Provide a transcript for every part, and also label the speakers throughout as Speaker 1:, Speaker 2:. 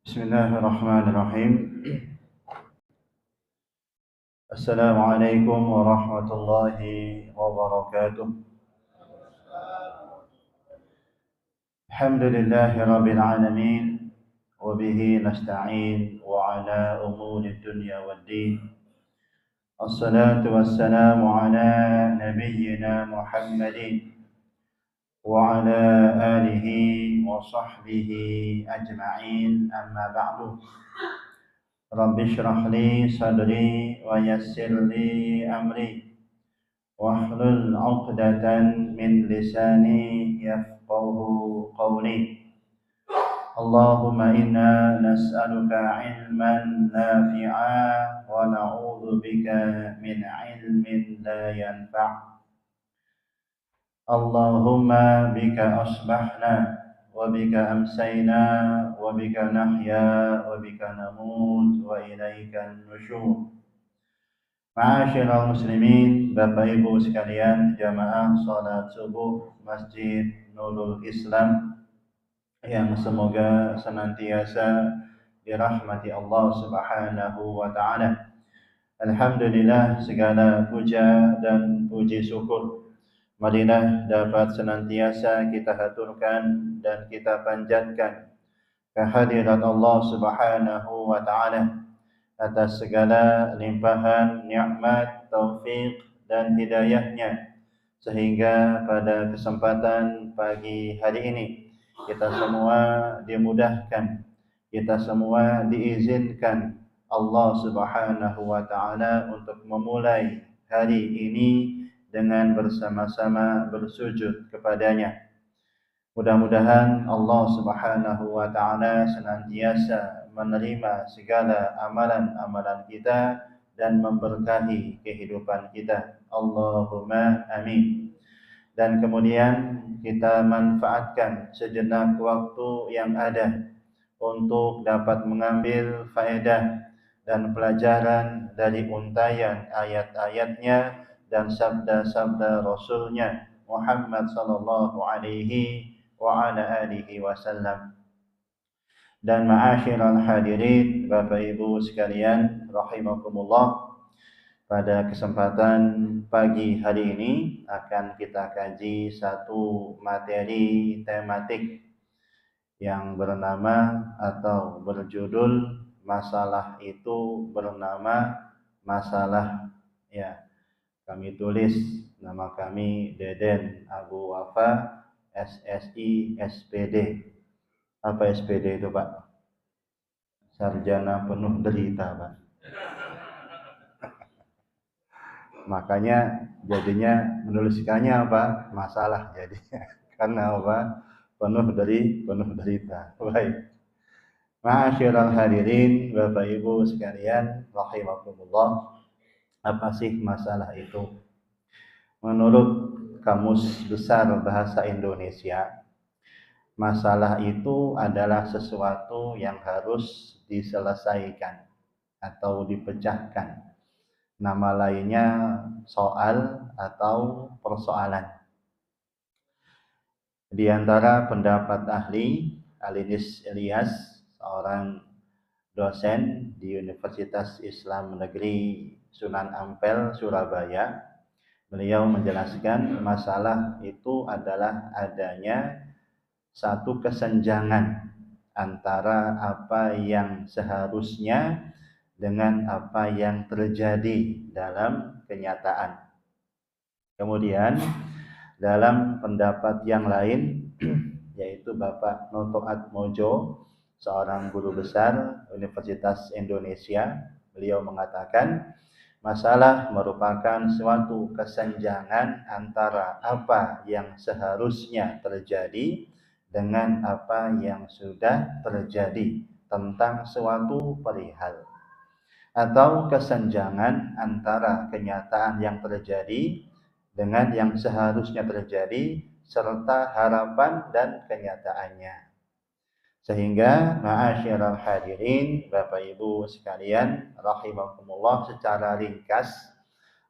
Speaker 1: Bismillahirrahmanirrahim. Assalamualaikum warahmatullahi wabarakatuh. Alhamdulillahi rabbil alamin wa bihi nasta'in wa ala umuri dunya waddin. Assalatu wassalamu ala nabiyyina Muhammadin wa ala alihi wa sahbihi ajma'in, amma ba'du. Rabbi shrah li sadri wa yassir li amri wahlul 'uqdatan min lisani yafqahu qawli. Allahumma inna nas'aluka 'ilman nafi'a wa na'udzu bika min 'ilmin la yanfa'. Allahumma bika asbahna wa bika amsayna wa bika nahya wa bika namut wa ilaikan nusyur. Ma'asyiral muslimin, Bapak Ibu sekalian, jamaah salat subuh Masjid Nurul Islam yang semoga senantiasa dirahmati Allah Subhanahu wa taala. Alhamdulillah, segala puja dan puji syukur marilah dapat senantiasa kita haturkan dan kita panjatkan kehadirat Allah Subhanahu wa taala atas segala limpahan nikmat, taufik dan hidayahnya, sehingga pada kesempatan pagi hari ini kita semua dimudahkan, kita semua diizinkan Allah Subhanahu wa taala untuk memulai hari ini dengan bersama-sama bersujud kepadanya. Mudah-mudahan Allah Subhanahu wa taala senantiasa menerima segala amalan-amalan kita dan memberkahi kehidupan kita. Allahumma amin. Dan kemudian kita manfaatkan sejenak waktu yang ada untuk dapat mengambil faedah dan pelajaran dari untayan ayat-ayatnya dan sabda-sabda Rasulnya Muhammad sallallahu alaihi wa ala alihi wasallam. Dan ma'asyiral hadirin, Bapak Ibu sekalian rahimakumullah, pada kesempatan pagi hari ini akan kita kaji satu materi tematik yang bernama atau berjudul masalah itu bernama masalah, ya. Kami tulis nama kami Deden Abu Wafa, SSI SPD. Apa SPD itu, Pak? Sarjana penuh derita, Pak. Makanya jadinya menuliskannya apa? Masalah jadinya. Karena apa? Penuh derita. Baik. Ma'asyiral hadirin, Bapak Ibu sekalian rahimakumullah. Apa sih masalah itu? Menurut Kamus Besar Bahasa Indonesia, masalah itu adalah sesuatu yang harus diselesaikan atau dipecahkan. Nama lainnya soal atau persoalan. Di antara pendapat ahli, Alinis Ilyas, seorang dosen di Universitas Islam Negeri Sunan Ampel, Surabaya, beliau menjelaskan masalah itu adalah adanya satu kesenjangan antara apa yang seharusnya dengan apa yang terjadi dalam kenyataan. Kemudian dalam pendapat yang lain, yaitu Bapak Noto Atmojo, seorang guru besar Universitas Indonesia, beliau mengatakan masalah merupakan suatu kesenjangan antara apa yang seharusnya terjadi dengan apa yang sudah terjadi tentang suatu perihal, atau kesenjangan antara kenyataan yang terjadi dengan yang seharusnya terjadi serta harapan dan kenyataannya. Sehingga ma'asyiral hadirin, Bapak Ibu sekalian rahimakumullah, secara ringkas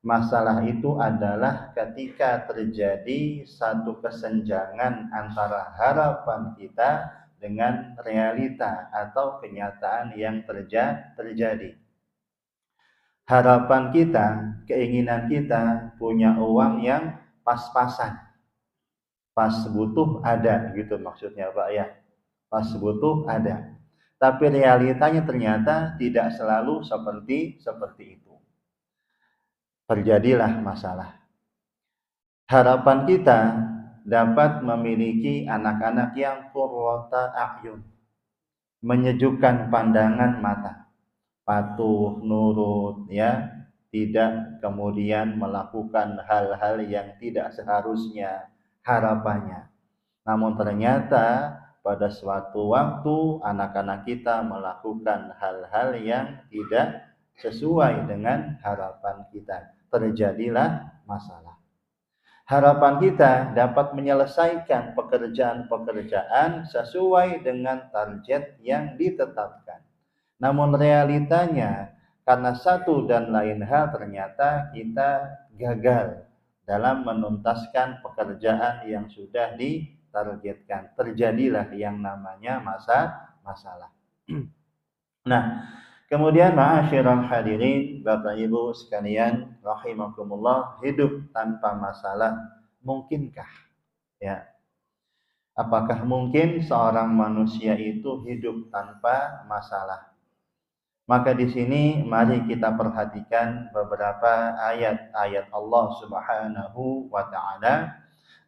Speaker 1: masalah itu adalah ketika terjadi satu kesenjangan antara harapan kita dengan realita atau kenyataan yang terjadi. Harapan kita, keinginan kita punya uang yang pas-pasan. Pas butuh ada gitu maksudnya Pak ya. Pas butuh ada. Tapi realitanya ternyata tidak selalu seperti itu. Terjadilah masalah. Harapan kita dapat memiliki anak-anak yang qurrata a'yun, menyejukkan pandangan mata, patuh, nurut ya, tidak kemudian melakukan hal-hal yang tidak seharusnya harapannya. Namun ternyata pada suatu waktu anak-anak kita melakukan hal-hal yang tidak sesuai dengan harapan kita. Terjadilah masalah. Harapan kita dapat menyelesaikan pekerjaan-pekerjaan sesuai dengan target yang ditetapkan. Namun realitanya karena satu dan lain hal ternyata kita gagal dalam menuntaskan pekerjaan yang sudah ditargetkan. Terjadilah yang namanya masalah. Nah, kemudian ma'asyiral hadirin, Bapak Ibu sekalian rahimakumullah, hidup tanpa masalah mungkinkah? Ya. Apakah mungkin seorang manusia itu hidup tanpa masalah? Maka di sini mari kita perhatikan beberapa ayat-ayat Allah Subhanahu wa taala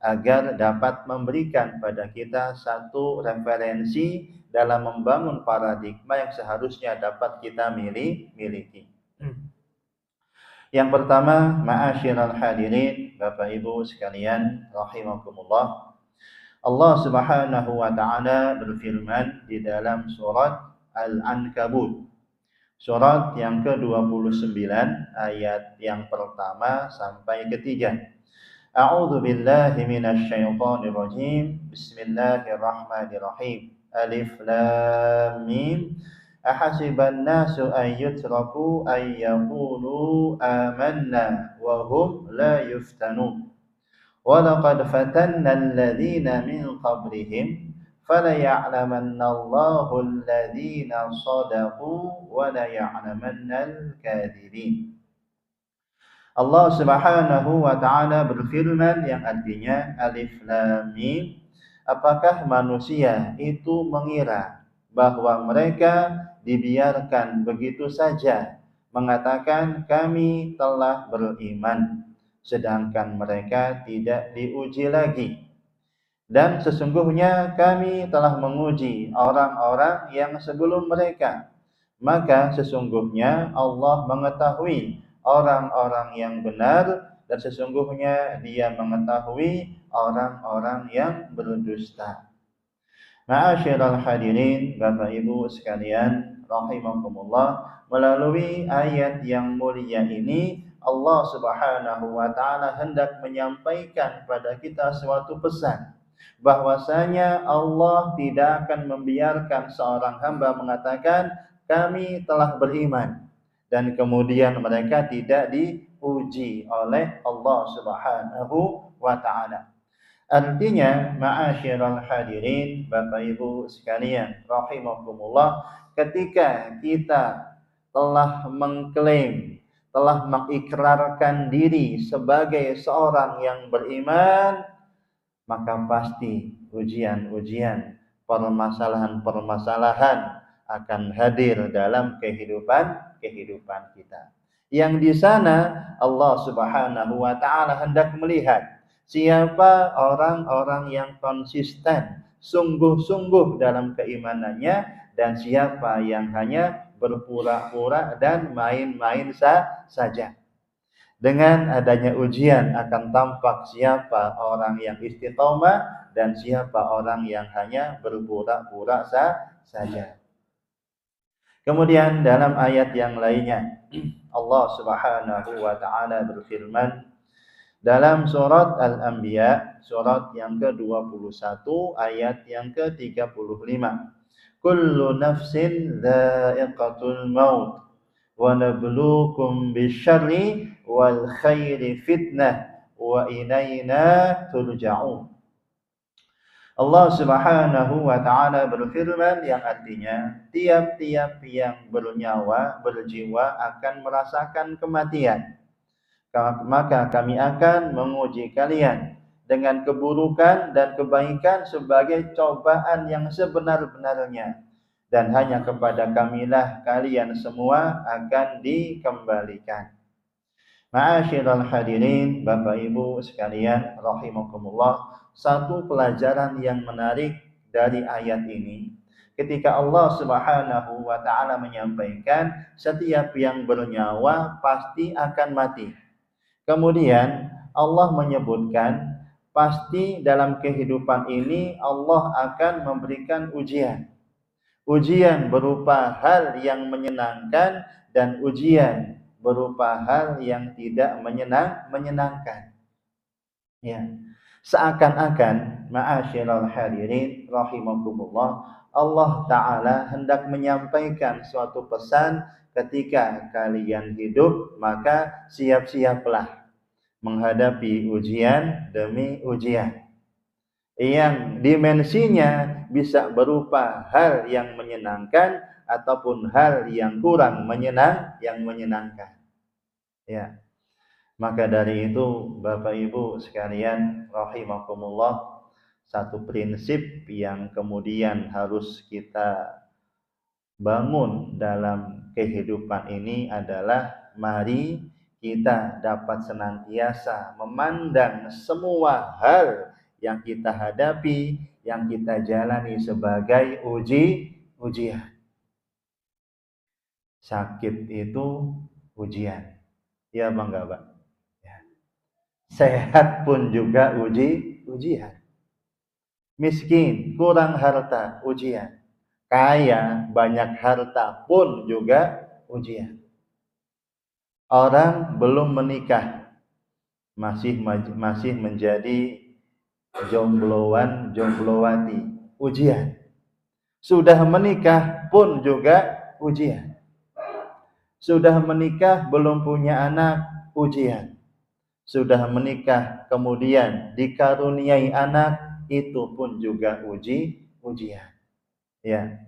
Speaker 1: agar dapat memberikan pada kita satu referensi dalam membangun paradigma yang seharusnya dapat kita miliki. Yang pertama, ma'asyiral hadirin, Bapak Ibu sekalian rahimakumullah. Allah Subhanahu wa taala berfirman di dalam surat Al-Ankabut. Surat yang ke-29 ayat yang pertama sampai ketiga. A'udzu billahi minasy syaithanir rajim. Bismillahirrahmanirrahim. Alif lam mim. Ahasiban nasu an yutraku an yaqulu amanna wa hum la yuftanun. Wa laqad fatanna alladhina min qablihim falaya'lamanna Allahu alladhina shadaqu wa la ya'lamanna al-kadhibin. Allah Subhanahu wa taala berfirman yang artinya alif lam mim. Apakah manusia itu mengira bahwa mereka dibiarkan begitu saja mengatakan kami telah beriman sedangkan mereka tidak diuji lagi? Dan sesungguhnya kami telah menguji orang-orang yang sebelum mereka. Maka sesungguhnya Allah mengetahui orang-orang yang benar dan sesungguhnya Dia mengetahui orang-orang yang berdusta. Ma'asyiral hadirin, Bapak Ibu sekalian rahimakumullah, melalui ayat yang mulia ini Allah Subhanahu wa taala hendak menyampaikan pada kita suatu pesan bahwasanya Allah tidak akan membiarkan seorang hamba mengatakan kami telah beriman dan kemudian mereka tidak diuji oleh Allah Subhanahu wa taala. Artinya, ma'asyiral hadirin, Bapak Ibu sekalian rahimakumullah, ketika kita telah mengklaim, telah mengikrarkan diri sebagai seorang yang beriman, maka pasti ujian-ujian, permasalahan-permasalahan akan hadir dalam kehidupan kita. Yang di sana Allah Subhanahu wa taala hendak melihat siapa orang-orang yang konsisten, sungguh-sungguh dalam keimanannya dan siapa yang hanya berpura-pura dan main-main saja. Dengan adanya ujian akan tampak siapa orang yang istiqomah dan siapa orang yang hanya berpura-pura saja. Kemudian dalam ayat yang lainnya Allah Subhanahu wa taala berfirman dalam surat Al-Anbiya surat yang ke-21 ayat yang ke-35. Kullu nafsin dha'iqatul maut wa nabluukum bisyarri wal khairi fitnah wa ilaina turja'un. Allah Subhanahu wa taala berfirman yang artinya tiap-tiap yang bernyawa, berjiwa akan merasakan kematian. Maka kami akan menguji kalian dengan keburukan dan kebaikan sebagai cobaan yang sebenar-benarnya. Dan hanya kepada kamilah kalian semua akan dikembalikan. Ma'asyiral hadirin, Bapak Ibu sekalian rahimakumullah, satu pelajaran yang menarik dari ayat ini ketika Allah Subhanahu wa taala menyampaikan setiap yang bernyawa pasti akan mati. Kemudian Allah menyebutkan pasti dalam kehidupan ini Allah akan memberikan ujian. Ujian berupa hal yang menyenangkan dan ujian berupa hal yang tidak menyenangkan. Ya. Seakan-akan ma'asyiral hadirin rahimakumullah, Allah taala hendak menyampaikan suatu pesan ketika kalian hidup maka siap-siaplah menghadapi ujian demi ujian yang dimensinya bisa berupa hal yang menyenangkan ataupun hal yang kurang menyenangkan. Ya. Maka dari itu Bapak Ibu sekalian rahimakumullah, satu prinsip yang kemudian harus kita bangun dalam kehidupan ini adalah mari kita dapat senantiasa memandang semua hal yang kita hadapi, yang kita jalani sebagai ujian. Sakit itu ujian. Ya bangga, Pak. Ya. Sehat pun juga ujian. Miskin, kurang harta, ujian. Kaya, banyak harta pun juga ujian. Orang belum menikah, masih menjadi jombloan, jomblowati, ujian. Sudah menikah pun juga ujian. Sudah menikah belum punya anak, ujian. Sudah menikah kemudian dikaruniai anak, itu pun juga ujian. Ya.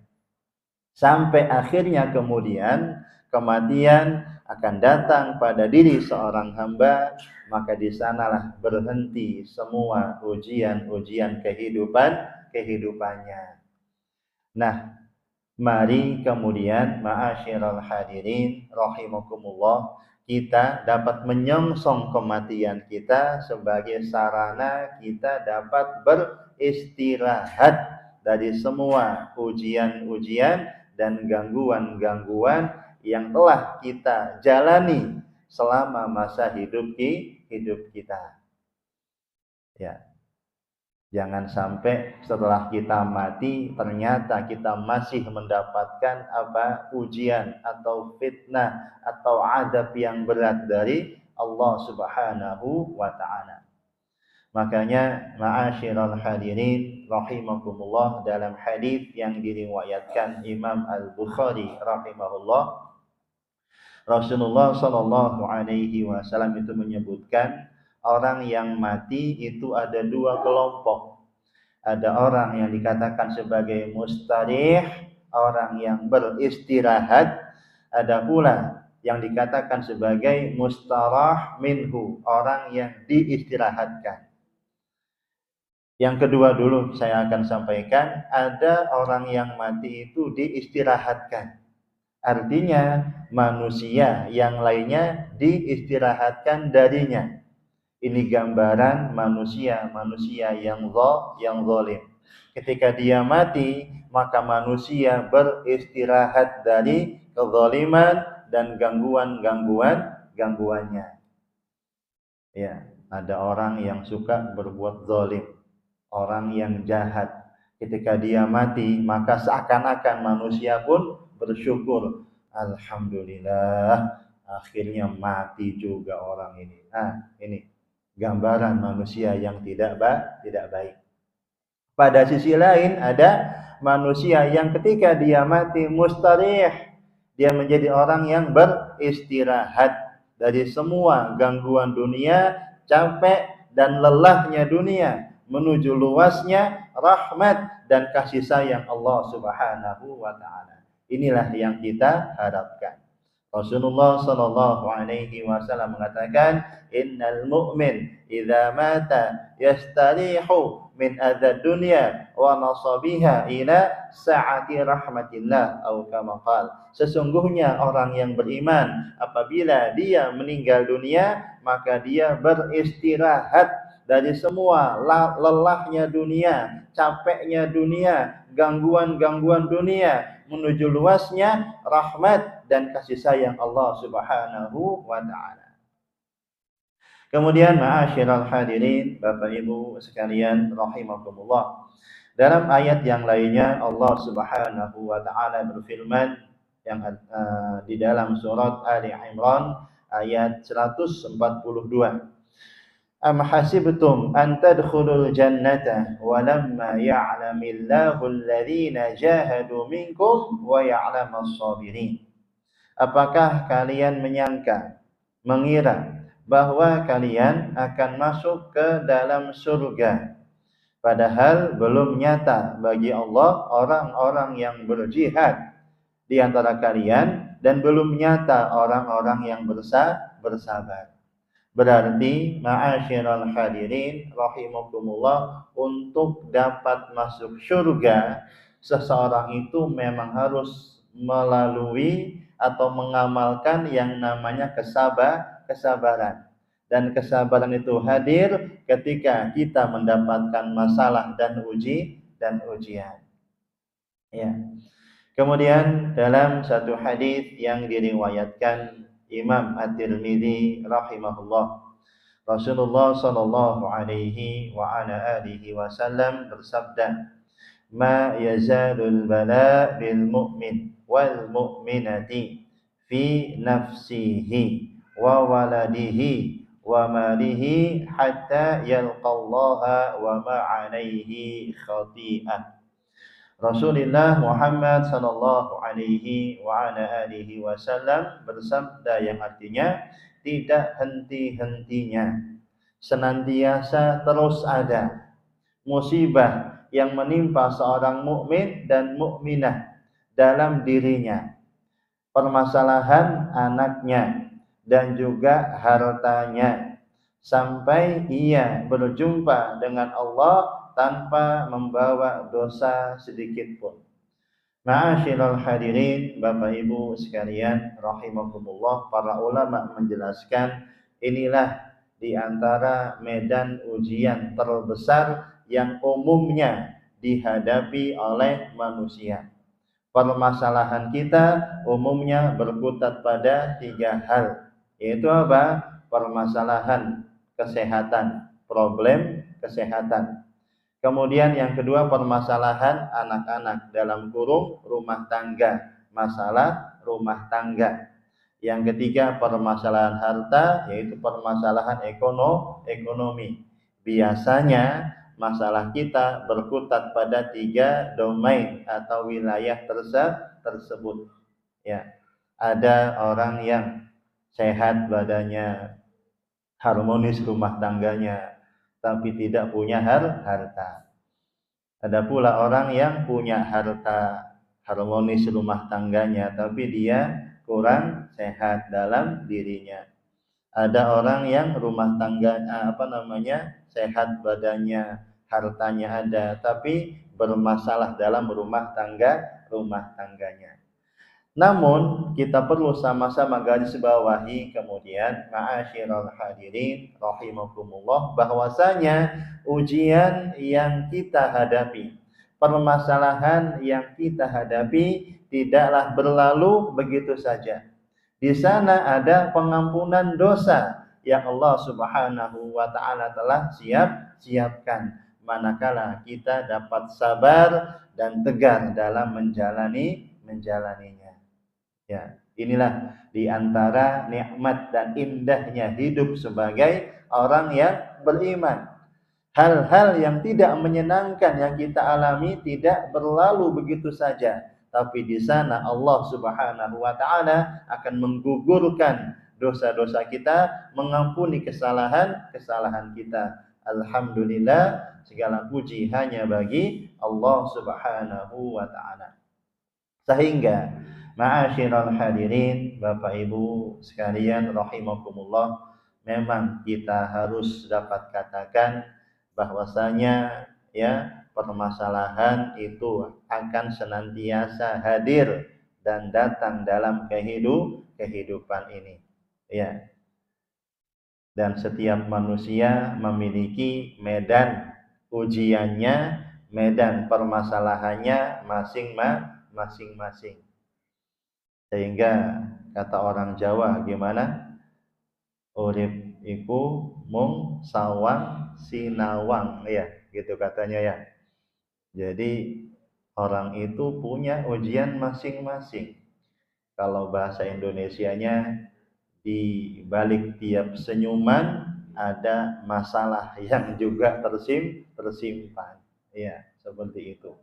Speaker 1: Sampai akhirnya kemudian kematian akan datang pada diri seorang hamba, maka di sanalah berhenti semua ujian-ujian kehidupannya. Nah, mari kemudian ma'asyiral hadirin rahimakumullah, kita dapat menyongsong kematian kita sebagai sarana kita dapat beristirahat dari semua ujian-ujian dan gangguan-gangguan yang telah kita jalani selama masa hidup kita. Ya. Jangan sampai setelah kita mati ternyata kita masih mendapatkan ujian atau fitnah atau adab yang berat dari Allah Subhanahu wa taala. Makanya ma'asyiral hadirin rahimakumullah, dalam hadis yang diriwayatkan Imam Al-Bukhari rahimahullah, Rasulullah sallallahu alaihi wasallam itu menyebutkan orang yang mati itu ada dua kelompok. Ada orang yang dikatakan sebagai mustarih, orang yang beristirahat. Ada pula yang dikatakan sebagai mustarah minhu, orang yang diistirahatkan. Yang kedua dulu saya akan sampaikan, ada orang yang mati itu diistirahatkan. Artinya manusia yang lainnya diistirahatkan darinya. Ini gambaran manusia yang zalim. Ketika dia mati, maka manusia beristirahat dari kezaliman dan gangguannya. Ya, ada orang yang suka berbuat zalim, orang yang jahat. Ketika dia mati, maka seakan-akan manusia pun bersyukur. Alhamdulillah, akhirnya mati juga orang ini. Ini gambaran manusia yang tidak baik. Pada sisi lain ada manusia yang ketika dia mati mustarih, dia menjadi orang yang beristirahat dari semua gangguan dunia, capek dan lelahnya dunia, menuju luasnya rahmat dan kasih sayang Allah Subhanahu wa taala. Inilah yang kita harapkan. Rasulullah sallallahu alaihi wasallam mengatakan, "Innal mu'min idza mata yastarihu min adzab dunya wa nasabiha ila sa'ati rahmatillah," atau kama qala. Sesungguhnya orang yang beriman apabila dia meninggal dunia, maka dia beristirahat dari semua lelahnya dunia, capeknya dunia, gangguan-gangguan dunia, menuju luasnya rahmat dan kasih sayang Allah Subhanahu wa taala. Kemudian ma'asyiral hadirin, Bapak Ibu sekalian rahimakumullah. Dalam ayat yang lainnya Allah Subhanahu wa taala berfirman yang di dalam surat Ali Imran ayat 142. Am hasibtum an tadkhulul jannata wa lamma ya'lamillahu alladhina jahadu minkum wa ya'lamas sabirin. Apakah kalian menyangka, mengira bahwa kalian akan masuk ke dalam surga, padahal belum nyata bagi Allah orang-orang yang berjihad di antara kalian dan belum nyata orang-orang yang bersabar. Berarti ma'asyiral hadirin rahimakumullah, untuk dapat masuk surga seseorang itu memang harus melalui atau mengamalkan yang namanya kesabaran. Dan kesabaran itu hadir ketika kita mendapatkan masalah dan ujian. Ya. Kemudian dalam satu hadis yang diriwayatkan Imam At-Tirmidzi rahimahullah, Rasulullah sallallahu alaihi wa ala alihi wasallam bersabda, "Ma yazalul bala bil mu'min wal mu'minati fi nafsihi wa waladihi wa malihi hatta yalqallaha wa ma alaihi khati'ah." Rasulullah Muhammad sallallahu alaihi wa ala alihi wasallam bersabda yang artinya tidak henti-hentinya, senantiasa terus ada musibah yang menimpa seorang mukmin dan mukminah dalam dirinya, permasalahan anaknya dan juga hartanya, sampai ia berjumpa dengan Allah tanpa membawa dosa sedikit pun. Ma'asyiral hadirin, Bapak Ibu sekalian rahimakumullah, para ulama menjelaskan inilah di antara medan ujian terbesar yang umumnya dihadapi oleh manusia. Permasalahan kita umumnya berkutat pada 3 hal, yaitu apa? Permasalahan kesehatan, problem kesehatan. Kemudian yang kedua permasalahan anak-anak, dalam kurung rumah tangga, masalah rumah tangga. Yang ketiga permasalahan harta, yaitu permasalahan ekonomi. Biasanya masalah kita berkutat pada 3 domain atau wilayah tersebut. Ya, ada orang yang sehat badannya, harmonis rumah tangganya, tapi tidak punya harta. Ada pula orang yang punya harta, harmonis rumah tangganya, tapi dia kurang sehat dalam dirinya. Ada orang yang rumah tangga sehat badannya, hartanya ada, tapi bermasalah dalam rumah tangganya. Namun kita perlu sama-sama garis bawahi kemudian, ma'asyiral hadirin rahimakumullah, bahwasanya ujian yang kita hadapi, permasalahan yang kita hadapi tidaklah berlalu begitu saja. Di sana ada pengampunan dosa yang Allah Subhanahu wa taala telah siapkan manakala kita dapat sabar dan tegar dalam menjalaninya. Ya, inilah di antara nikmat dan indahnya hidup sebagai orang yang beriman. Hal-hal yang tidak menyenangkan yang kita alami tidak berlalu begitu saja, tapi di sana Allah Subhanahu wa taala akan menggugurkan dosa-dosa kita, mengampuni kesalahan-kesalahan kita. Alhamdulillah, segala puji hanya bagi Allah Subhanahu wa taala. Sehingga ma'asyiral hadirin, Bapak Ibu sekalian rahimakumullah, memang kita harus dapat katakan bahwasanya ya permasalahan itu akan senantiasa hadir dan datang dalam kehidupan ini. Ya. Dan setiap manusia memiliki medan ujiannya, medan permasalahannya masing-masing. Sehingga kata orang Jawa gimana? Urip iku mung sawang sinawang, ya, gitu katanya ya. Jadi orang itu punya ujian masing-masing. Kalau bahasa Indonesianya, di balik tiap senyuman ada masalah yang juga tersimpan. Ya, seperti itu.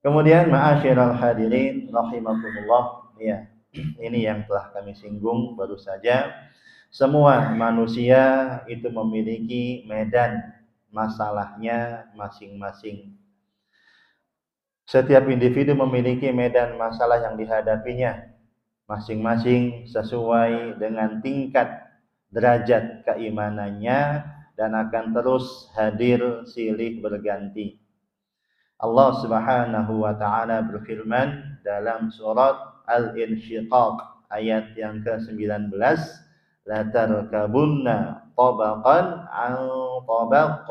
Speaker 1: Kemudian ma'asyiral hadirin rahimakumullah, ya. Ini yang telah kami singgung baru saja. Semua manusia itu memiliki medan masalahnya masing-masing. Setiap individu memiliki medan masalah yang dihadapinya masing-masing sesuai dengan tingkat derajat keimanannya dan akan terus hadir silih berganti. Allah Subhanahu wa taala berfirman dalam surat Al-Insyiqaq ayat yang ke-19, la tarkabunna tabaqan an tabaq.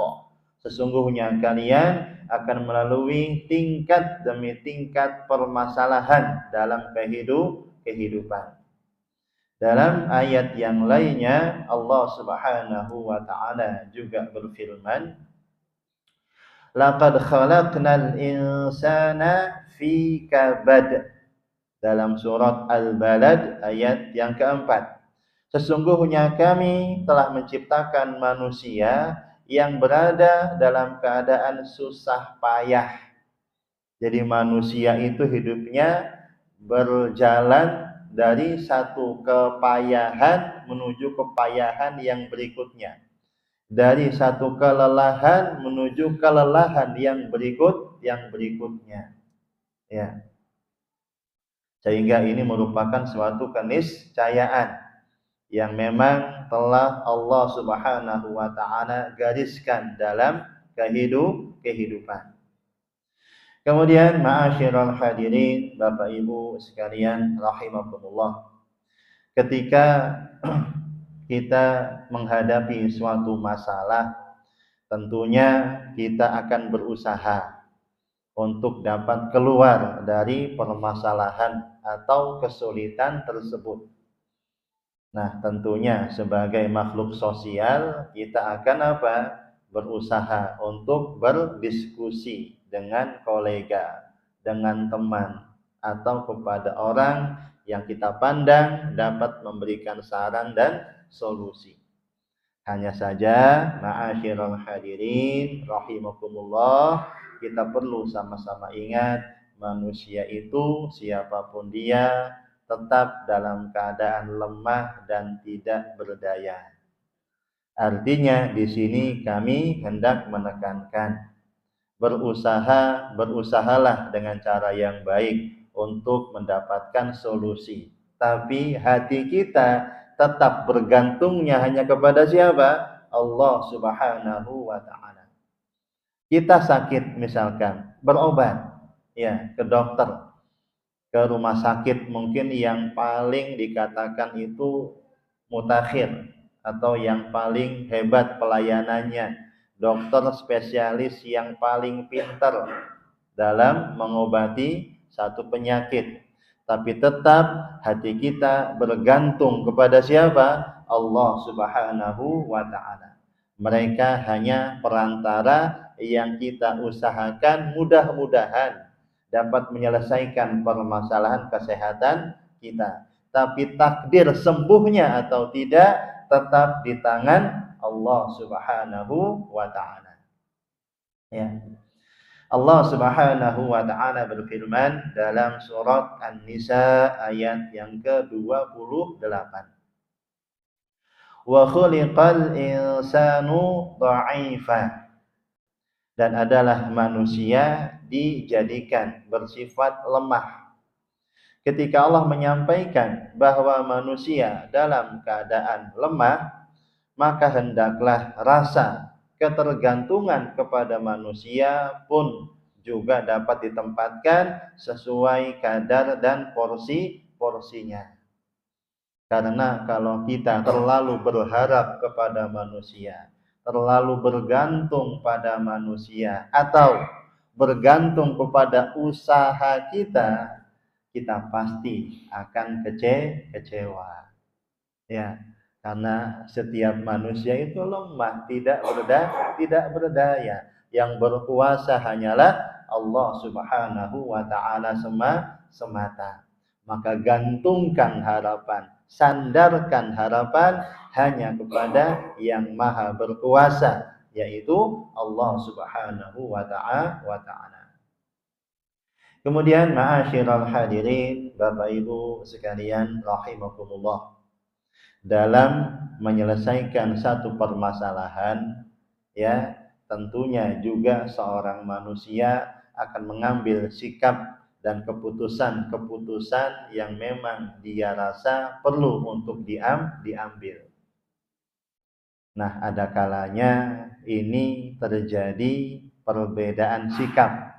Speaker 1: Sesungguhnya kalian akan melalui tingkat demi tingkat permasalahan dalam kehidupan. Dalam ayat yang lainnya Allah Subhanahu wa taala juga berfirman, laqad khalaqnal insana fi kabad. Dalam surat Al-Balad ayat yang keempat, sesungguhnya kami telah menciptakan manusia yang berada dalam keadaan susah payah. Jadi manusia itu hidupnya berjalan dari satu kepayahan menuju kepayahan yang berikutnya, dari satu kelelahan menuju kelelahan yang berikutnya, ya. Sehingga ini merupakan suatu keniscayaan yang memang telah Allah Subhanahu wa taala gariskan dalam kehidupan. Kemudian ma'asyiral hadirin, Bapak Ibu sekalian rahimakumullah, ketika kita menghadapi suatu masalah, tentunya kita akan berusaha untuk dapat keluar dari permasalahan atau kesulitan tersebut. Nah, tentunya sebagai makhluk sosial kita akan apa? Berusaha untuk berdiskusi dengan kolega, dengan teman, atau kepada orang yang kita pandang dapat memberikan saran dan solusi. Hanya saja, ma'asyiral hadirin rahimakumullah, kita perlu sama-sama ingat, manusia itu siapapun dia tetap dalam keadaan lemah dan tidak berdaya. Artinya di sini kami hendak menekankan, berusahalah dengan cara yang baik untuk mendapatkan solusi. Tapi hati kita tetap bergantungnya hanya kepada siapa? Allah Subhanahu wa taala. Kita sakit misalkan, berobat ya ke dokter, ke rumah sakit mungkin yang paling dikatakan itu mutakhir atau yang paling hebat pelayanannya, dokter spesialis yang paling pintar dalam mengobati satu penyakit. Tapi tetap hati kita bergantung kepada siapa? Allah Subhanahu wa taala. Mereka hanya perantara yang kita usahakan mudah-mudahan dapat menyelesaikan permasalahan kesehatan kita. Tapi takdir sembuhnya atau tidak tetap di tangan Allah Subhanahu wa taala. Ya. Allah Subhanahu wa taala berfirman dalam surat An-Nisa ayat yang ke-28. wa khuliqal insanu dha'ifa, dan adalah manusia dijadikan bersifat lemah. Ketika Allah menyampaikan bahwa manusia dalam keadaan lemah, maka hendaklah rasa ketergantungan kepada manusia pun juga dapat ditempatkan sesuai kadar dan porsinya. Karena kalau kita terlalu berharap kepada manusia, terlalu bergantung pada manusia, atau bergantung kepada usaha kita, kita pasti akan kecewa. Ya, karena setiap manusia itu lemah, tidak berdaya. Yang berkuasa hanyalah Allah Subhanahu wa taala semata. Maka gantungkan harapan, sandarkan harapan hanya kepada yang maha berkuasa, yaitu Allah Subhanahu wa taala. Kemudian ma'asyiral hadirin, Bapak Ibu sekalian rahimakumullah, dalam menyelesaikan satu permasalahan, ya, tentunya juga seorang manusia akan mengambil sikap dan keputusan yang memang dia rasa perlu untuk diambil. Nah, ada kalanya ini terjadi perbedaan sikap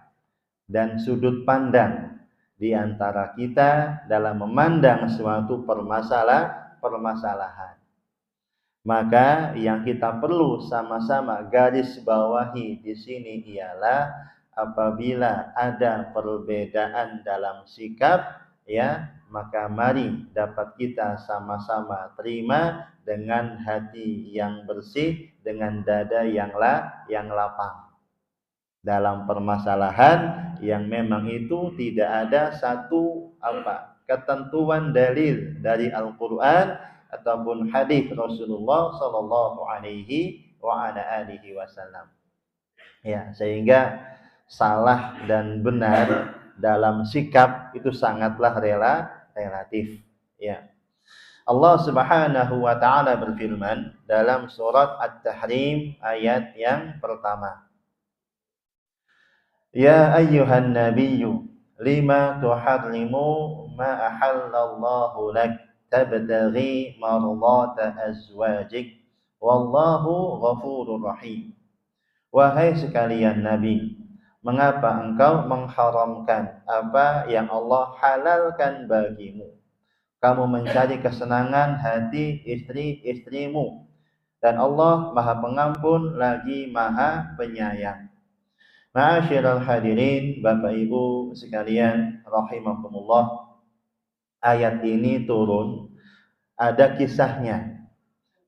Speaker 1: dan sudut pandang di antara kita dalam memandang suatu permasalahan. Maka yang kita perlu sama-sama garis bawahi di sini ialah apabila ada perbedaan dalam sikap, ya, maka mari dapat kita sama-sama terima dengan hati yang bersih, dengan dada yang lapang. Dalam permasalahan yang memang itu tidak ada satu ketentuan dalil dari Al-Qur'an ataupun hadis Rasulullah sallallahu alaihi wa ala alihi wasallam. Ya, sehingga salah dan benar dalam sikap itu sangatlah relatif. Ya. Allah Subhanahu wa taala berfirman dalam surat At-Tahrim ayat yang pertama. Ya ayyuhan nabiyyu lima tuharrimu ma ahallallahu lak tabtaghi mardata azwajik wallahu ghafurur rahim. Wahai sekalian nabi, mengapa engkau mengharamkan apa yang Allah halalkan bagimu? Kamu mencari kesenangan hati istri-istrimu, dan Allah Maha Pengampun lagi Maha Penyayang. Ma'asyiral hadirin, Bapak Ibu sekalian rahimakumullah, ayat ini turun, ada kisahnya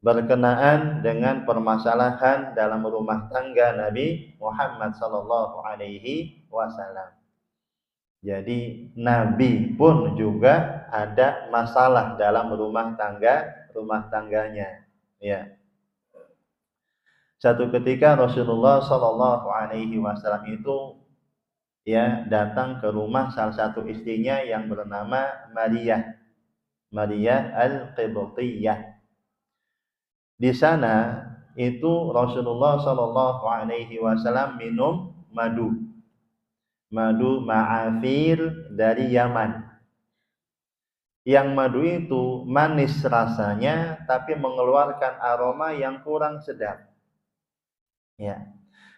Speaker 1: berkenaan dengan permasalahan dalam rumah tangga Nabi Muhammad sallallahu alaihi wasallam. Jadi Nabi pun juga ada masalah dalam rumah tangganya, ya. Satu ketika Rasulullah Shallallahu Alaihi Wasallam itu, ya, datang ke rumah salah satu istrinya yang bernama Maria Al-Qibtiyah. Di sana itu Rasulullah Shallallahu Alaihi Wasallam minum madu ma'afir dari Yaman. Yang madu itu manis rasanya, tapi mengeluarkan aroma yang kurang sedap. Ya,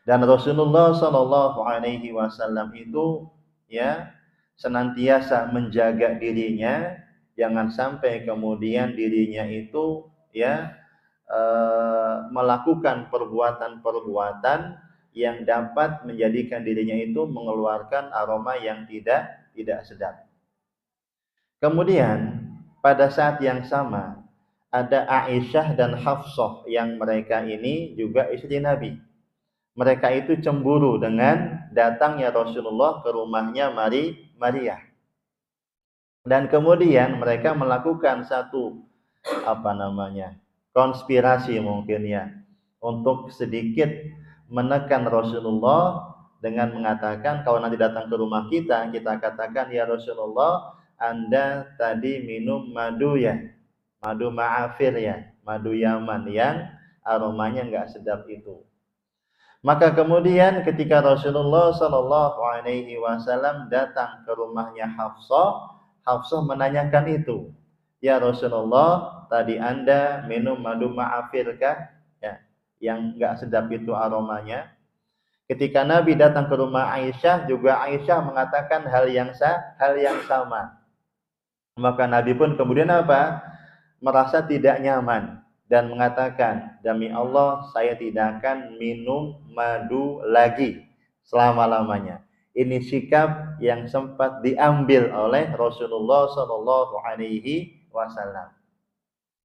Speaker 1: dan Rasulullah Shallallahu Alaihi Wasallam itu, ya, senantiasa menjaga dirinya, jangan sampai kemudian dirinya itu, ya, melakukan perbuatan-perbuatan yang dapat menjadikan dirinya itu mengeluarkan aroma yang tidak sedap. Kemudian pada saat yang sama ada Aisyah dan Hafsah yang mereka ini juga istri Nabi. Mereka itu cemburu dengan datangnya Rasulullah ke rumahnya Maria. Dan kemudian mereka melakukan satu konspirasi mungkin, ya, untuk sedikit menekan Rasulullah dengan mengatakan, kalau nanti datang ke rumah kita katakan, ya Rasulullah, Anda tadi minum madu, ya. madu ma'afir ya, madu Yaman yang aromanya nggak sedap itu. Maka kemudian ketika Rasulullah Shallallahu Alaihi Wasallam datang ke rumahnya Hafsah, Hafsah menanyakan itu, ya Rasulullah, tadi Anda minum madu ma'afir kah? Ya, yang nggak sedap itu aromanya. Ketika Nabi datang ke rumah Aisyah, juga Aisyah mengatakan hal yang sama. Maka Nabi pun kemudian apa? Merasa tidak nyaman dan mengatakan, demi Allah saya tidak akan minum madu lagi selama-lamanya. Ini sikap yang sempat diambil oleh Rasulullah Shallallahu Alaihi Wasallam.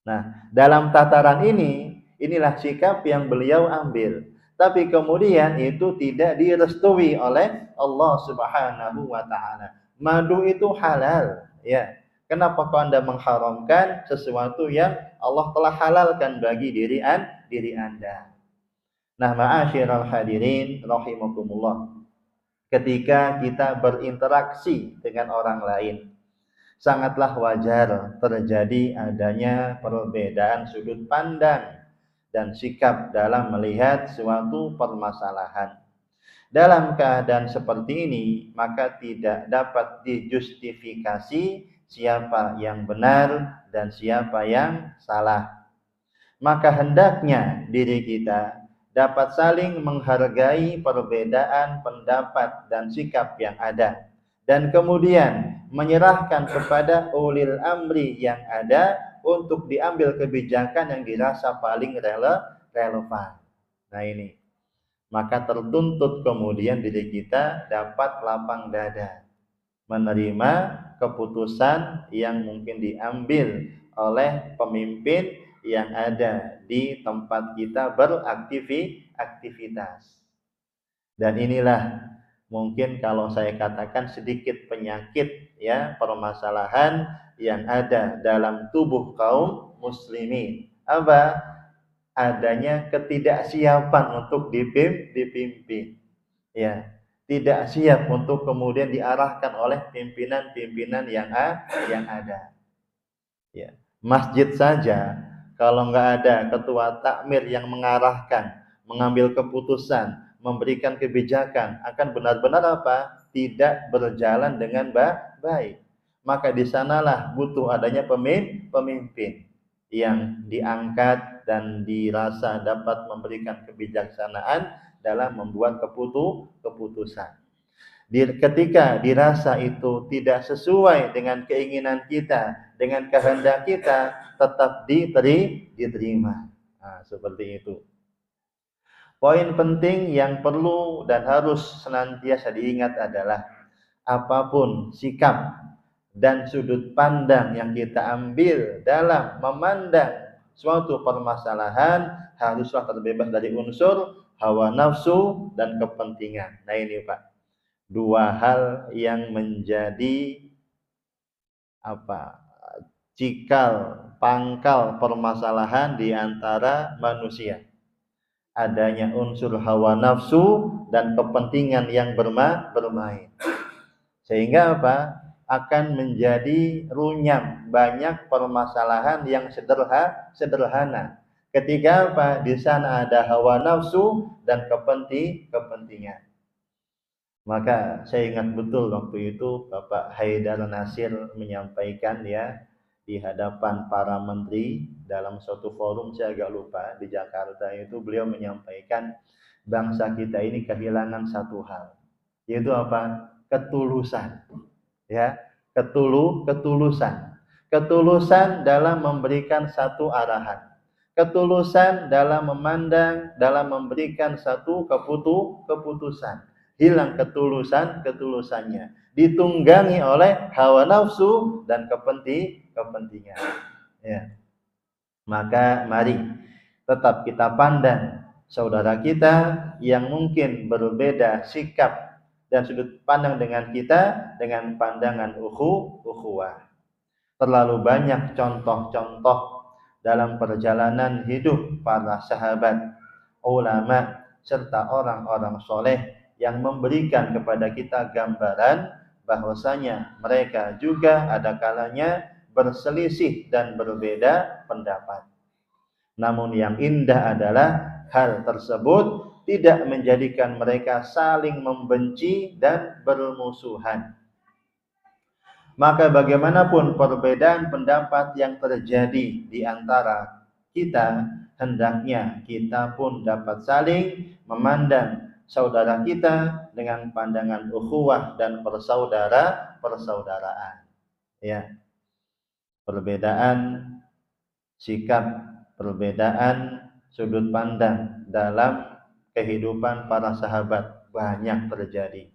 Speaker 1: Nah, dalam tataran ini, inilah sikap yang beliau ambil. Tapi kemudian itu tidak direstui oleh Allah Subhanahu wa taala. Madu itu halal, ya. Kenapa kau Anda mengharamkan sesuatu yang Allah telah halalkan bagi diri Anda? Nah, ma'asyiral hadirin rahimakumullah. Ketika kita berinteraksi dengan orang lain, sangatlah wajar terjadi adanya perbedaan sudut pandang dan sikap dalam melihat suatu permasalahan. Dalam keadaan seperti ini, maka tidak dapat dijustifikasi siapa yang benar dan siapa yang salah. Maka hendaknya diri kita dapat saling menghargai perbedaan pendapat dan sikap yang ada, dan kemudian menyerahkan kepada ulil amri yang ada untuk diambil kebijakan yang dirasa paling relevan. Nah ini, maka tertuntut kemudian diri kita dapat lapang dada menerima keputusan yang mungkin diambil oleh pemimpin yang ada di tempat kita beraktivitas. Dan inilah mungkin kalau saya katakan sedikit penyakit ya, permasalahan yang ada dalam tubuh kaum muslimin. Apa? Adanya ketidaksiapan untuk dipimpin. Ya, tidak siap untuk kemudian diarahkan oleh pimpinan-pimpinan yang ada. Ya, masjid saja kalau nggak ada ketua takmir yang mengarahkan, mengambil keputusan, memberikan kebijakan, akan benar-benar apa? Tidak berjalan dengan baik. Maka di sanalah butuh adanya pemimpin yang diangkat dan dirasa dapat memberikan kebijaksanaan dalam membuat keputusan. Ketika dirasa itu tidak sesuai dengan keinginan kita, dengan kehendak kita, tetap diterima. Nah, seperti itu. Poin penting yang perlu dan harus senantiasa diingat adalah apapun sikap dan sudut pandang yang kita ambil dalam memandang suatu permasalahan, haruslah terbebas dari unsur hawa nafsu dan kepentingan. Nah ini Pak, dua hal yang menjadi cikal pangkal permasalahan di antara manusia. Adanya unsur hawa nafsu dan kepentingan yang bermain. Sehingga akan menjadi runyam banyak permasalahan yang sederhana. Ketika di sana ada hawa nafsu dan kepentingan. Maka saya ingat betul waktu itu Bapak Haidar Nasir menyampaikan ya di hadapan para menteri dalam suatu forum, saya agak lupa, di Jakarta itu beliau menyampaikan bangsa kita ini kehilangan satu hal, yaitu ketulusan. Ya, ketulusan dalam memberikan satu arahan, ketulusan dalam memandang, dalam memberikan satu keputusan. Hilang ketulusannya, ditunggangi oleh hawa nafsu dan kepentingan. Ya. Maka mari tetap kita pandang saudara kita yang mungkin berbeda sikap dan sudut pandang dengan kita dengan pandangan ukhuwah. Terlalu banyak contoh-contoh dalam perjalanan hidup para sahabat, ulama, serta orang-orang soleh yang memberikan kepada kita gambaran bahwasanya mereka juga ada kalanya berselisih dan berbeda pendapat. Namun yang indah adalah hal tersebut tidak menjadikan mereka saling membenci dan bermusuhan. Maka bagaimanapun perbedaan pendapat yang terjadi di antara kita, hendaknya kita pun dapat saling memandang saudara kita dengan pandangan ukhuwah dan persaudaraan. Ya, perbedaan sikap, perbedaan sudut pandang dalam kehidupan para sahabat banyak terjadi.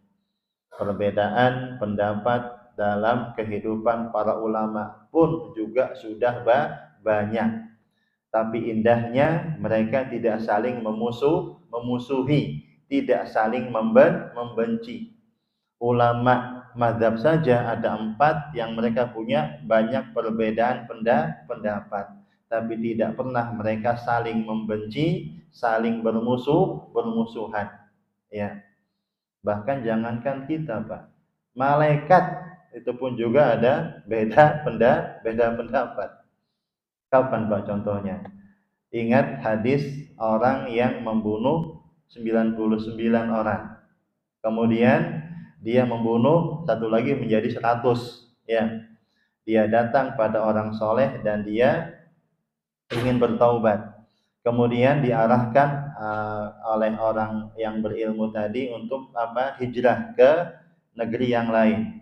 Speaker 1: Perbedaan pendapat dalam kehidupan para ulama pun juga sudah banyak. Tapi indahnya mereka tidak saling memusuhi, tidak saling membenci. Ulama mazhab saja ada 4 yang mereka punya banyak perbedaan pendapat, tapi tidak pernah mereka saling membenci, saling bermusuhan. Ya. Bahkan jangankan kita, Pak, malaikat itu pun juga ada beda pendapat. Kapan, Pak, contohnya? Ingat hadis orang yang membunuh 99 orang. Kemudian dia membunuh satu lagi menjadi 100. Ya. Dia datang pada orang soleh dan dia ingin bertaubat. Kemudian diarahkan oleh orang yang berilmu tadi untuk hijrah ke negeri yang lain,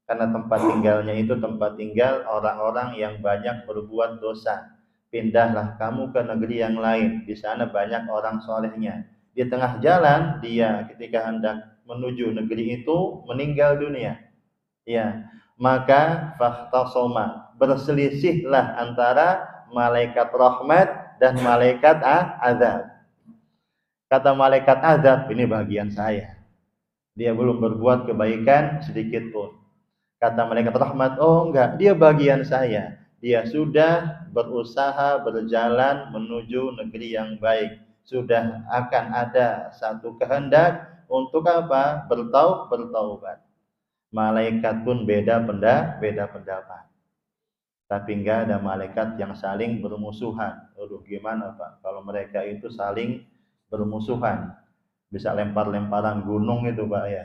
Speaker 1: karena tempat tinggalnya itu tempat tinggal orang-orang yang banyak berbuat dosa. Pindahlah kamu ke negeri yang lain, di sana banyak orang solehnya. Di tengah jalan dia ketika hendak menuju negeri itu meninggal dunia. Ya, maka fahtasoma, berselisihlah antara malaikat rahmat dan malaikat azab. Kata malaikat azab, ini bagian saya. Dia belum berbuat kebaikan sedikit pun. Kata malaikat rahmat, oh enggak, dia bagian saya. Dia sudah berusaha berjalan menuju negeri yang baik. Sudah akan ada satu kehendak untuk apa? Bertaubat. Malaikat pun beda pendapat. Tapi enggak ada malaikat yang saling bermusuhan. Aduh, gimana, Pak? Kalau mereka itu saling bermusuhan, bisa lempar-lemparan gunung itu, Pak, ya.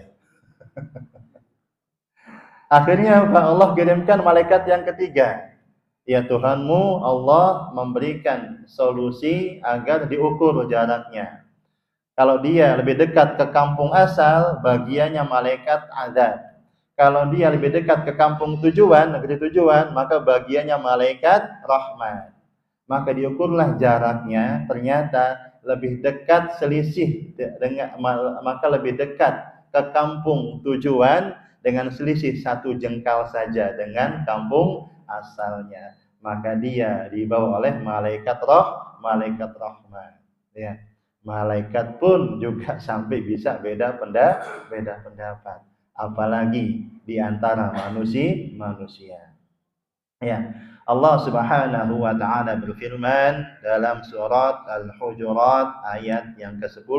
Speaker 1: Akhirnya Pak, Allah kirimkan malaikat yang ketiga. Ya Tuhanmu, Allah memberikan solusi agar diukur jaraknya. Kalau dia lebih dekat ke kampung asal, bagiannya malaikat azab. Kalau dia lebih dekat ke kampung tujuan, negeri tujuan, maka bagiannya malaikat rahmat. Maka diukurlah jaraknya, ternyata lebih dekat selisih dengan, maka lebih dekat ke kampung tujuan dengan selisih 1 jengkal saja dengan kampung asalnya. Maka dia dibawa oleh malaikat rahmat. Ya. Malaikat pun juga sampai bisa beda pendapat. Apalagi di antara manusia. Ya. Allah Subhanahu wa taala berfirman dalam surat Al-Hujurat ayat yang ke-10.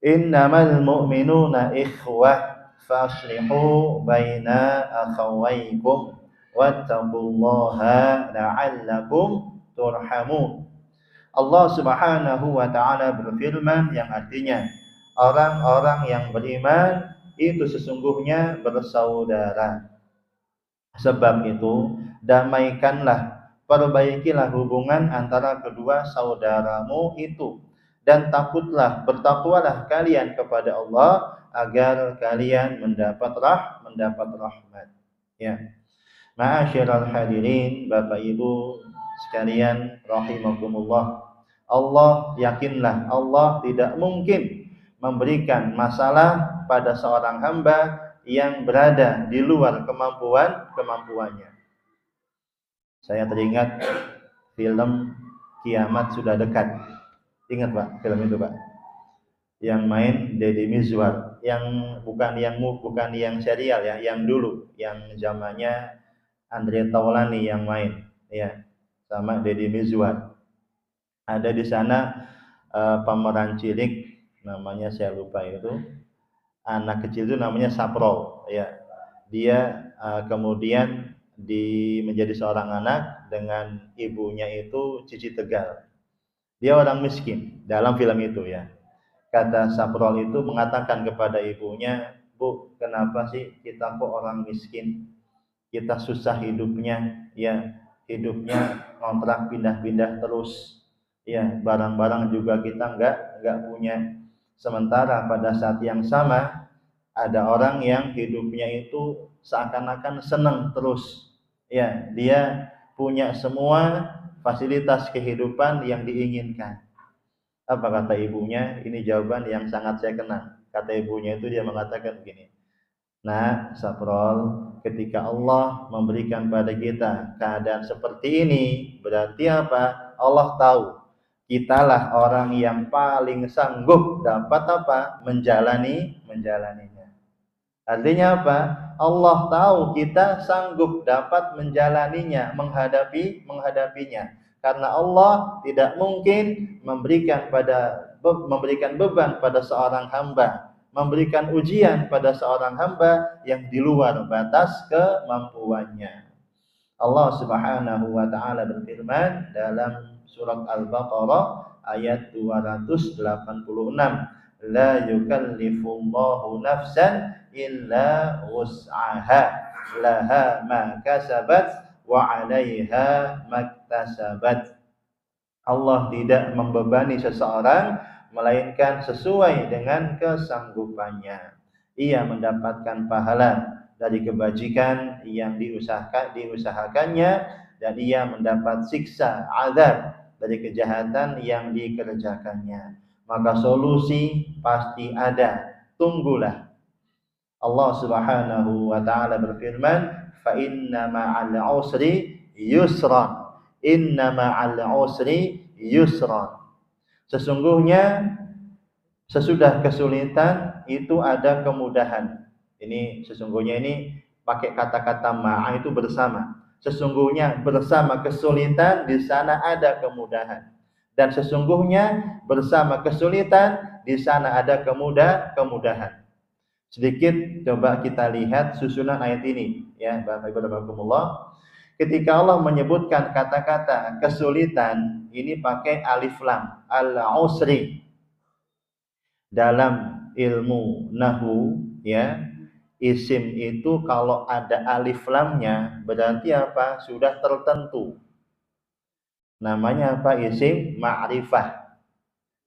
Speaker 1: Innamal mu'minuna ikhwah faslihu baina akhawaykum wattaqullaha la'allakum turhamun. Allah Subhanahu wa taala berfirman yang artinya orang-orang yang beriman itu sesungguhnya bersaudara. Sebab itu damaikanlah, perbaikilah hubungan antara kedua saudaramu itu, dan bertakwalah kalian kepada Allah agar kalian mendapat rahmat. Ya. Ma'asyiral hadirin, Bapak Ibu sekalian rahimakumullah. Allah, yakinlah Allah tidak mungkin memberikan masalah pada seorang hamba yang berada di luar kemampuannya. Saya teringat film Kiamat Sudah Dekat. Ingat, Pak, film itu, Pak? Yang main Deddy Mizwar, yang bukan yang serial ya, yang dulu, yang zamannya Andre Taulani yang main, ya, sama Deddy Mizwar. Ada di sana pemeran cilik, namanya saya lupa itu. Anak kecil itu namanya Saprol, ya. Dia kemudian menjadi seorang anak dengan ibunya itu Cici Tegal. Dia orang miskin dalam film itu ya. Kata Saprol itu mengatakan kepada ibunya, "Bu, kenapa sih kita kok orang miskin? Kita susah hidupnya, ya, hidupnya ngontrak pindah-pindah terus, ya, barang-barang juga kita nggak punya. Sementara pada saat yang sama ada orang yang hidupnya itu seakan-akan senang terus, ya, dia punya semua fasilitas kehidupan yang diinginkan." Apa kata ibunya? Ini jawaban yang sangat saya kenal. Kata ibunya itu dia mengatakan begini, "Nah, Saprol, ketika Allah memberikan pada kita keadaan seperti ini, berarti apa? Allah tahu kitalah orang yang paling sanggup dapat apa? Menjalaninya. Artinya apa? Allah tahu kita sanggup dapat menjalaninya, menghadapinya. Karena Allah tidak mungkin memberikan beban pada seorang hamba, memberikan ujian pada seorang hamba yang di luar batas kemampuannya. Allah Subhanahu wa taala berfirman dalam surat Al-Baqarah ayat 286, "La yukallifullahu nafsan illa wus'aha, laha ma kasabat wa 'alaiha maktasabat." Allah tidak membebani seseorang melainkan sesuai dengan kesanggupannya. Ia mendapatkan pahala dari kebajikan yang diusahakannya, dan ia mendapat siksa azab dari kejahatan yang dikerjakannya. Maka solusi pasti ada. Tunggulah. Allah Subhanahu wa taala berfirman, "Fa inna ma'al usri yusran. Inna ma'al usri yusran." Sesungguhnya sesudah kesulitan itu ada kemudahan. Ini sesungguhnya ini pakai kata-kata ma'a itu bersama. Sesungguhnya bersama kesulitan di sana ada kemudahan. Dan sesungguhnya bersama kesulitan di sana ada kemudahan. Sedikit coba kita lihat susunan ayat ini ya, Bapak Ibu rahimakumullah. Ketika Allah menyebutkan kata-kata kesulitan ini pakai alif lam, al-usri. Dalam ilmu nahwu ya, isim itu kalau ada alif lamnya berarti apa? Sudah tertentu. Namanya apa? Isim ma'rifah.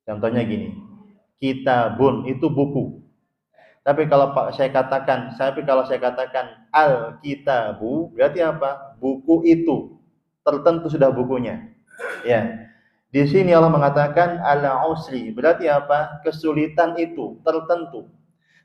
Speaker 1: Contohnya gini, kitabun itu buku. Tapi kalau saya katakan al-kitabu, berarti apa? Buku itu. Tertentu sudah bukunya. Ya. Di sini Allah mengatakan al-usri, berarti apa? Kesulitan itu tertentu.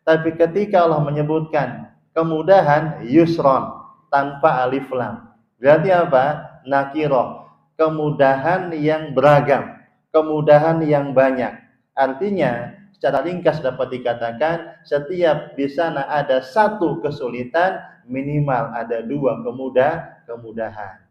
Speaker 1: Tapi ketika Allah menyebutkan kemudahan, yusron, tanpa alif lam, berarti apa? Nakirah, kemudahan yang beragam, kemudahan yang banyak. Artinya secara ringkas dapat dikatakan setiap di sana ada satu kesulitan, minimal ada dua kemudahan.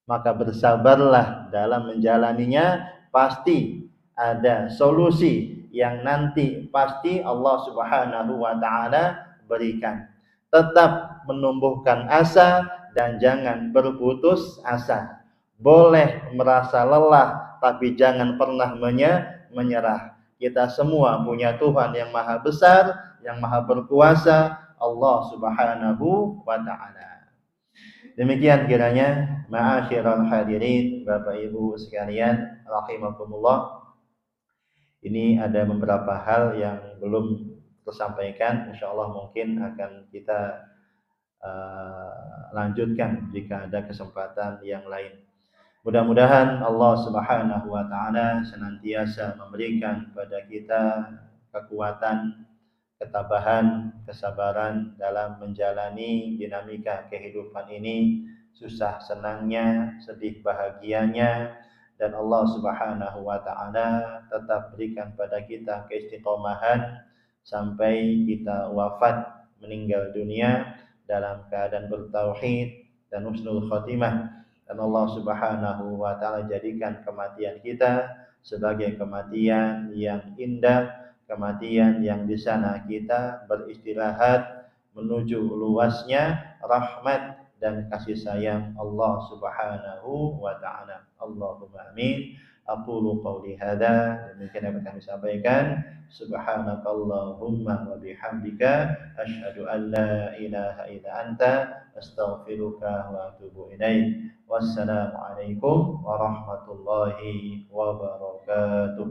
Speaker 1: Maka bersabarlah dalam menjalaninya, pasti ada solusi yang nanti pasti Allah Subhanahu wa taala berikan. Tetap menumbuhkan asa dan jangan berputus asa. Boleh merasa lelah tapi jangan pernah menyerah. Kita semua punya Tuhan yang maha besar, yang maha berkuasa, Allah Subhanahu wa taala. Demikian kiranya ma'asyiral hadirin, Bapak Ibu sekalian rahimakumullah. Ini ada beberapa hal yang belum tersampaikan, insyaallah mungkin akan kita lanjutkan jika ada kesempatan yang lain. Mudah-mudahan Allah Subhanahu wa taala senantiasa memberikan pada kita kekuatan, ketabahan, kesabaran dalam menjalani dinamika kehidupan ini, susah senangnya, sedih bahagianya, dan Allah Subhanahu wa taala tetap berikan pada kita keistiqomahan sampai kita wafat meninggal dunia dalam keadaan bertauhid dan husnul khotimah. Dan Allah Subhanahu wa taala jadikan kematian kita sebagai kematian yang indah, kematian yang di sana kita beristirahat menuju luasnya rahmat dan kasih sayang Allah Subhanahu wa taala. Allahumma amin. Aqulu qawli hadza, demikian yang kami sampaikan. Subhanakallahumma wa bihamdika asyhadu an la ilaha illa anta astaghfiruka wa atubu ilaik. Wassalamualaikum warahmatullahi wabarakatuh.